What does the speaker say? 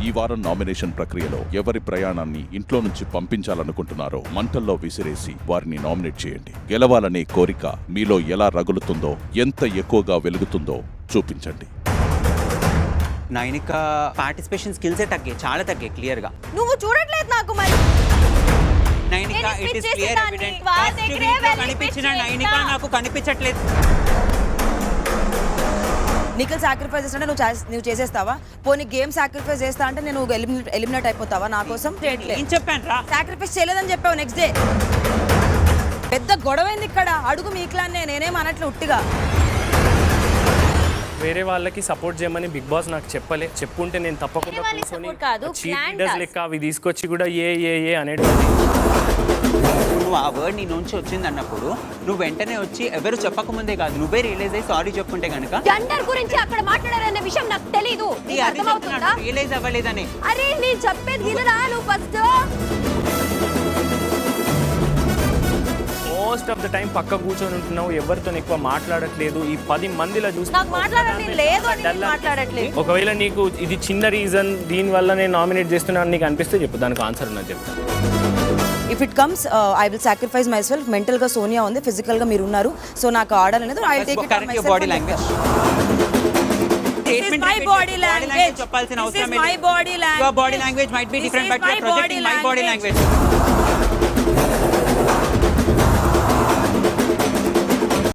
ఈ వారం నామినేషన్ ప్రక్రియలో ఎవరి ప్రయాణాన్ని ఇంట్లో నుంచి పంపించాలనుకుంటున్నారో మంటల్లో విసిరేసి వారిని నామినేట్ చేయండి. గెలవాలనే కోరిక మీలో ఎలా రగులుతుందో, ఎంత ఎక్కువగా వెలుగుతుందో చూపించండి. నైనిక పార్టిసిపేషన్ స్కిల్సే తగ్గాయి, చాలా తగ్గాయి క్లియర్ గా. నువ్వు చూడట్లేదు నాకు మరి. Nainika it is clear evident. కనిపించిన నైనిక నాకు కనిపించట్లేదు. నిఖిల్ సాక్రిఫైస్ అంటే నువ్వు చేసేస్తావా? పోనీ గేమ్ సాక్రిఫైస్ చేస్తా అంటే నేను ఎలిమినేట్ అయిపోతావా నా కోసం? నేను చెప్పాను రా, సాక్రిఫైస్ చేయలేదని చెప్పావు. నెక్స్ట్ డే పెద్ద గొడవైంది ఇక్కడ. అడుగు మీకులానే, నేనేం అనట్లు ఉట్టిగా. వేరే వాళ్ళకి సపోర్ట్ చేయమని బిగ్ బాస్ నాకు చెప్పలే. చెప్పుంటే నేను తప్పకుండా కూర్చొని చీఫ్ లీడర్స్ లెక్క అవి తీసుకొచ్చి కూడా ఏ అనేటువంటి. నువ్వు ఆ వర్డ్ నీ నుంచి వచ్చింది అన్నప్పుడు నువ్వు వెంటనే వచ్చి ఎవరు చెప్పకముందే కాదు, నువ్వే రియలైజ్ అయ్యి సారీ చెప్పుకుంటే కనుక జెండర్ గురించి అక్కడ మాట్లాడారనే విషయం నాకు తెలీదు. అర్థమవుతుందా? రియలైజ్ అవ్వలేదని. అరే నేను చెప్పేది వినరా నువ్వు first. Most of the time పక్క కూర్చొని ఉంటున్నావు, ఎవరితో ఎక్కువ మాట్లాడట్లేదు. ఈ 10 మందిలో నాకు మాట్లాడని లేదు అని మాట్లాడట్లేదు. ఒకవేళ నీకు ఇది చిన్న రీజన్, దీని వల్ల నేను నామినేట్ చేస్తున్నాను నీకు అనిపిస్తే చెప్పు, దానికి ఆన్సర్ ఉన్నది చెప్తాను. If it comes I will sacrifice myself. Mental గా సోనియా ఉంది, ఫిజికల్ గా మీరు ఉన్నారు. సో నాకు ఆడాలనేది I will take it on myself. Body language This is my body language. చెప్పాల్సిన This అవసరం is my body language. Your body language might be different, but you are projecting my body language.